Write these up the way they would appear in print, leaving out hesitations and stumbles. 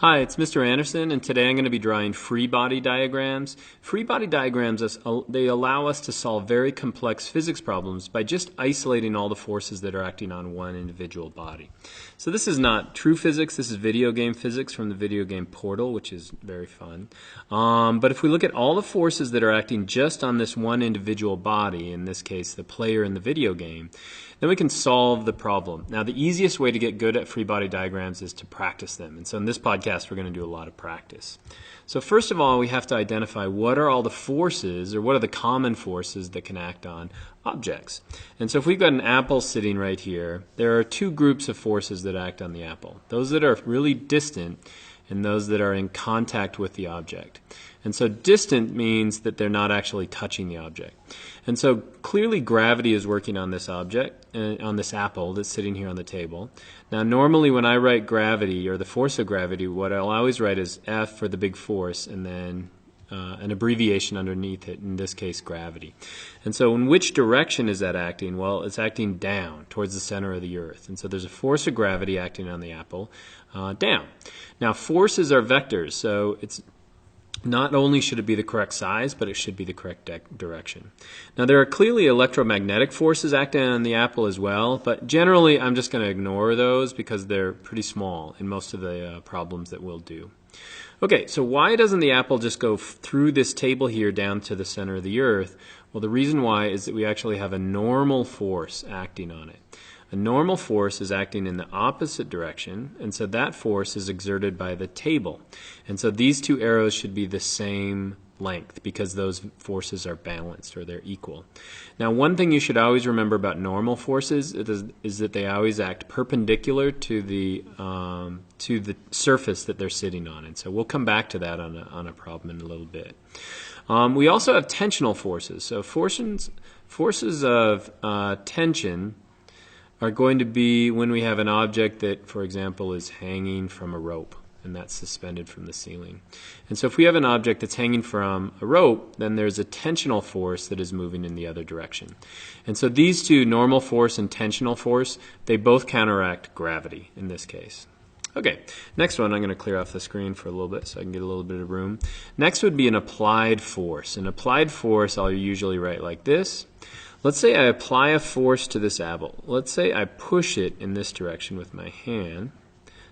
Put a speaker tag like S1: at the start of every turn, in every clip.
S1: Hi, it's Mr. Anderson, and today I'm going to be drawing free body diagrams. Free body diagrams, they allow us to solve very complex physics problems by just isolating all the forces that are acting on one individual body. So this is not true physics, this is video game physics from the video game Portal, which is very fun. But if we look at all the forces that are acting just on this one individual body, in this case the player in the video game, then we can solve the problem. Now the easiest way to get good at free body diagrams is to practice them. And so in this podcast we're going to do a lot of practice. So first of all we have to identify what are all the forces, or what are the common forces that can act on objects. And so if we've got an apple sitting right here, there are two groups of forces that act on the apple. Those that are really distant and those that are in contact with the object. And so distant means that they're not actually touching the object. And so clearly gravity is working on this object, on this apple that's sitting here on the table. Now normally when I write gravity, or the force of gravity, what I'll always write is F for the big force and then an abbreviation underneath it, in this case gravity. And so in which direction is that acting? Well, it's acting down towards the center of the earth. And so there's a force of gravity acting on the apple down. Now forces are vectors, so it's not only should it be the correct size, but it should be the correct direction. Now there are clearly electromagnetic forces acting on the apple as well, but generally I'm just going to ignore those because they're pretty small in most of the problems that we'll do. Okay, so why doesn't the apple just go through this table here down to the center of the earth? Well, the reason why is that we actually have a normal force acting on it. A normal force is acting in the opposite direction, and so that force is exerted by the table. And so these two arrows should be the same length because those forces are balanced, or they're equal. Now one thing you should always remember about normal forces is that they always act perpendicular to the surface that they're sitting on. And so we'll come back to that on a problem in a little bit. We also have tensional forces. So forces of tension are going to be when we have an object that, for example, is hanging from a rope and that's suspended from the ceiling. And so if we have an object that's hanging from a rope, then there's a tensional force that is moving in the other direction. And so these two, normal force and tensional force, they both counteract gravity in this case. Okay, next one, I'm going to clear off the screen for a little bit so I can get a little bit of room. Next would be an applied force. An applied force I'll usually write like this. Let's say I apply a force to this apple. Let's say I push it in this direction with my hand.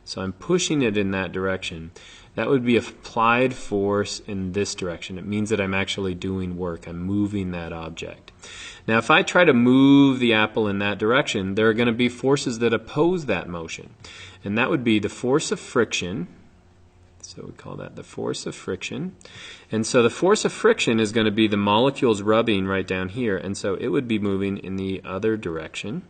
S1: So I'm pushing it in that direction. That would be applied force in this direction. It means that I'm actually doing work. I'm moving that object. Now if I try to move the apple in that direction, there are going to be forces that oppose that motion. And that would be the force of friction. So we call that the force of friction. And so the force of friction is going to be the molecules rubbing right down here. And so it would be moving in the other direction.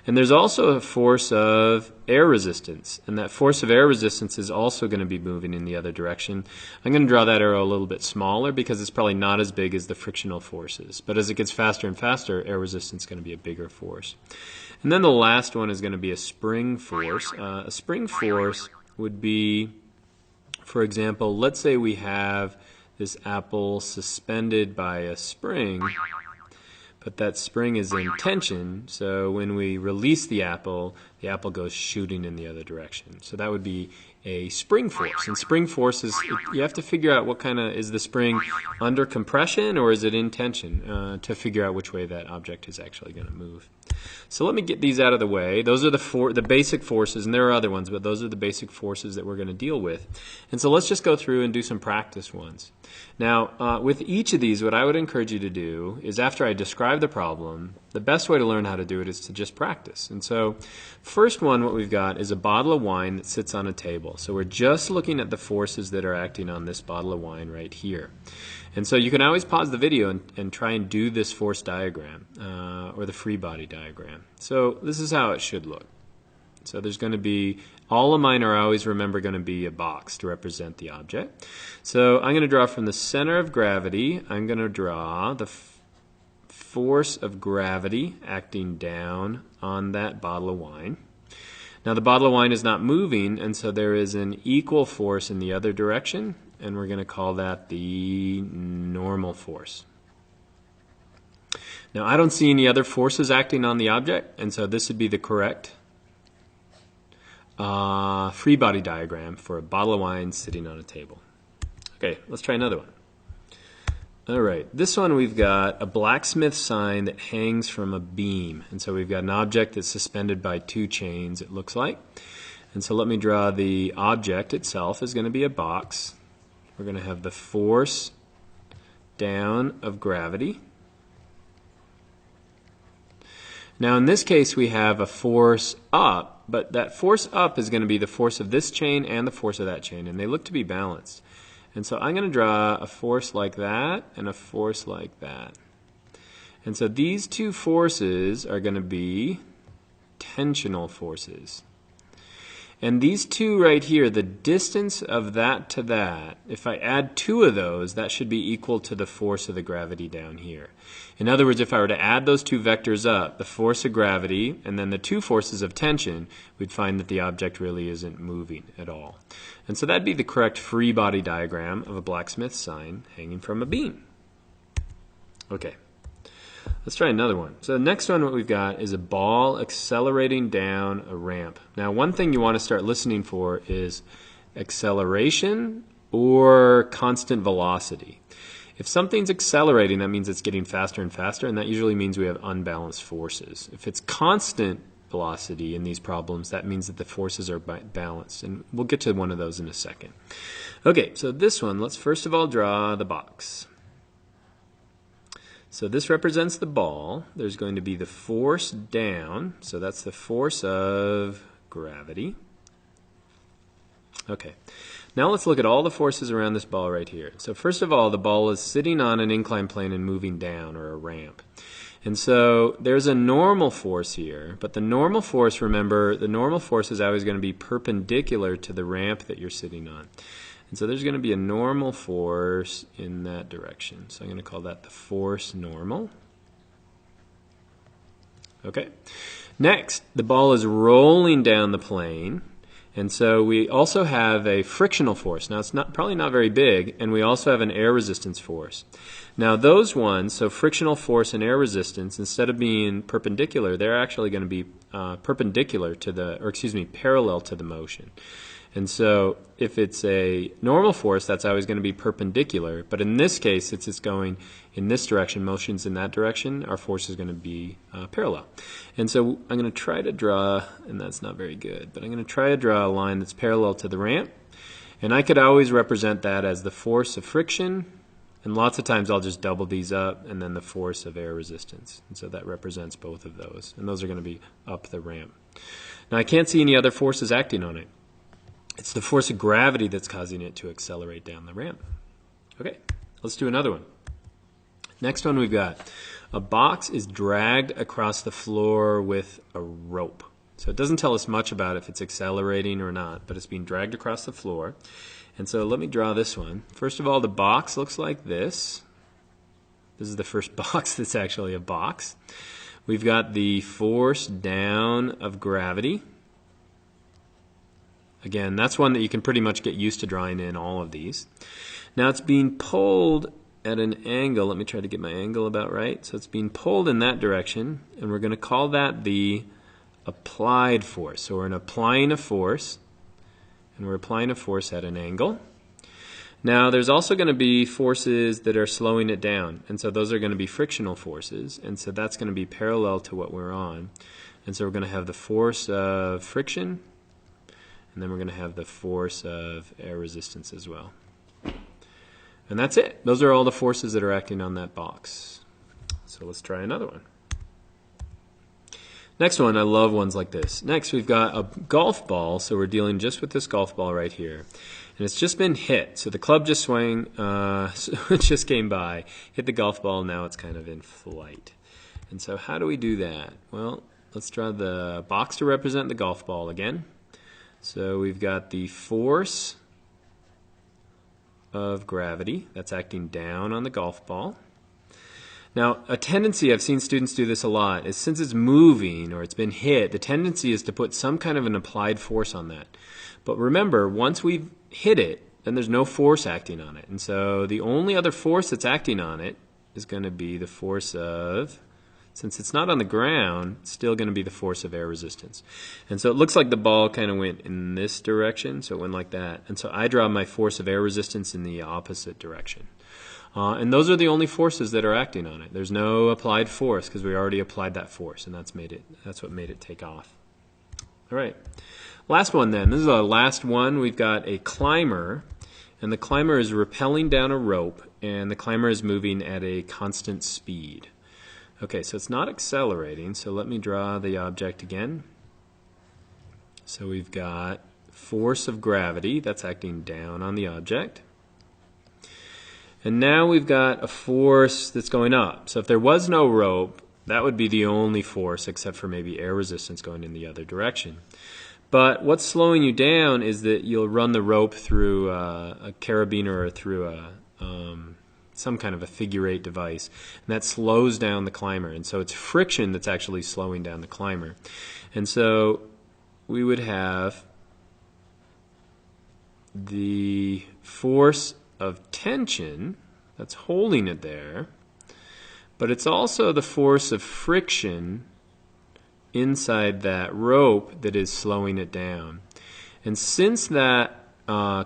S1: And there's also a force of air resistance. And that force of air resistance is also going to be moving in the other direction. I'm going to draw that arrow a little bit smaller because it's probably not as big as the frictional forces. But as it gets faster and faster, air resistance is going to be a bigger force. And then the last one is going to be a spring force. A spring force would be, for example, let's say we have this apple suspended by a spring, but that spring is in tension, so when we release the apple goes shooting in the other direction. So that would be a spring force. And spring force is, you have to figure out what kind of, is the spring under compression or is it in tension to figure out which way that object is actually going to move. So let me get these out of the way. Those are the basic forces, and there are other ones, but those are the basic forces that we're going to deal with. And so let's just go through and do some practice ones. Now, with each of these, what I would encourage you to do is after I describe the problem, the best way to learn how to do it is to just practice. And so first one, what we've got is a bottle of wine that sits on a table. So we're just looking at the forces that are acting on this bottle of wine right here. And so you can always pause the video and try and do this force diagram or the free body diagram. So this is how it should look. So there's going to be, all of mine are always, remember, going to be a box to represent the object. So I'm going to draw from the center of gravity, I'm going to draw the force of gravity acting down on that bottle of wine. Now the bottle of wine is not moving, and so there is an equal force in the other direction, and we're going to call that the normal force. Now I don't see any other forces acting on the object, and so this would be the correct free body diagram for a bottle of wine sitting on a table. Okay, let's try another one. All right, this one we've got a blacksmith sign that hangs from a beam. And so we've got an object that's suspended by two chains, it looks like. And so let me draw the object itself is going to be a box. We're going to have the force down of gravity. Now in this case we have a force up, but that force up is going to be the force of this chain and the force of that chain, and they look to be balanced. And so I'm going to draw a force like that and a force like that. And so these two forces are going to be tensional forces. And these two right here, the distance of that to that, if I add two of those, that should be equal to the force of the gravity down here. In other words, if I were to add those two vectors up, the force of gravity and then the two forces of tension, we'd find that the object really isn't moving at all. And so that'd be the correct free body diagram of a blacksmith sign hanging from a beam. Okay. Let's try another one. So the next one, what we've got is a ball accelerating down a ramp. Now, one thing you want to start listening for is acceleration or constant velocity. If something's accelerating, that means it's getting faster and faster, and that usually means we have unbalanced forces. If it's constant velocity in these problems, that means that the forces are balanced, and we'll get to one of those in a second. Okay, so this one, let's first of all draw the box. So this represents the ball. There's going to be the force down, so that's the force of gravity. Okay, now let's look at all the forces around this ball right here. So first of all, the ball is sitting on an inclined plane and moving down, or a ramp. And so there's a normal force here, but the normal force, remember, the normal force is always going to be perpendicular to the ramp that you're sitting on. And so there's going to be a normal force in that direction. So I'm going to call that the force normal. Okay. Next, the ball is rolling down the plane. And so we also have a frictional force. Now it's probably not very big, and we also have an air resistance force. Now those ones, so frictional force and air resistance, instead of being perpendicular, they're actually going to be perpendicular to parallel to the motion. And so if it's a normal force, that's always going to be perpendicular. But in this case, since it's going in this direction, motion's in that direction, our force is going to be parallel. And so I'm going to try to draw, and that's not very good, but I'm going to try to draw a line that's parallel to the ramp. And I could always represent that as the force of friction. And lots of times I'll just double these up, and then the force of air resistance. And so that represents both of those. And those are going to be up the ramp. Now I can't see any other forces acting on it. It's the force of gravity that's causing it to accelerate down the ramp. Okay, let's do another one. Next one we've got a box is dragged across the floor with a rope. So it doesn't tell us much about if it's accelerating or not, but it's being dragged across the floor. And so let me draw this one. First of all, the box looks like this. This is the first box that's actually a box. We've got the force down of gravity. Again, that's one that you can pretty much get used to drawing in all of these. Now it's being pulled at an angle. Let me try to get my angle about right. So it's being pulled in that direction, and we're going to call that the applied force. So we're applying a force, and we're applying a force at an angle. Now there's also going to be forces that are slowing it down, and so those are going to be frictional forces, and so that's going to be parallel to what we're on. And so we're going to have the force of friction, and then we're going to have the force of air resistance as well. And that's it. Those are all the forces that are acting on that box. So let's try another one. Next one, I love ones like this. Next, we've got a golf ball. So we're dealing just with this golf ball right here. And it's just been hit. So the club just swung, it just came by, hit the golf ball, now it's kind of in flight. And so how do we do that? Well, let's draw the box to represent the golf ball again. So we've got the force of gravity that's acting down on the golf ball. Now, a tendency, I've seen students do this a lot, is since it's moving or it's been hit, the tendency is to put some kind of an applied force on that. But remember, once we've hit it, then there's no force acting on it. And so the only other force that's acting on it is going to be the force of, since it's not on the ground, it's still going to be the force of air resistance. And so it looks like the ball kind of went in this direction, so it went like that. And so I draw my force of air resistance in the opposite direction. And those are the only forces that are acting on it. There's no applied force because we already applied that force, and that's what made it take off. All right. Last one then. This is our last one. We've got a climber, and the climber is rappelling down a rope, and the climber is moving at a constant speed. Okay, so it's not accelerating, so let me draw the object again. So we've got force of gravity that's acting down on the object. And now we've got a force that's going up. So if there was no rope, that would be the only force except for maybe air resistance going in the other direction. But what's slowing you down is that you'll run the rope through a carabiner or through some kind of a figure-8 device, and that slows down the climber. And so it's friction that's actually slowing down the climber. And so we would have the force of tension that's holding it there, but it's also the force of friction inside that rope that is slowing it down. And since that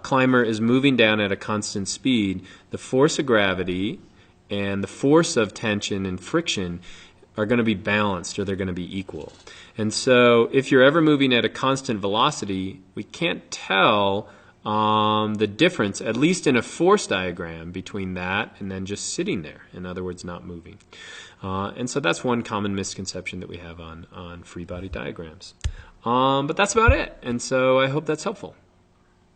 S1: climber is moving down at a constant speed, the force of gravity and the force of tension and friction are going to be balanced, or they're going to be equal. And so if you're ever moving at a constant velocity, we can't tell the difference, at least in a force diagram, between that and then just sitting there. In other words, not moving. And so that's one common misconception that we have on free body diagrams. But that's about it. And so I hope that's helpful.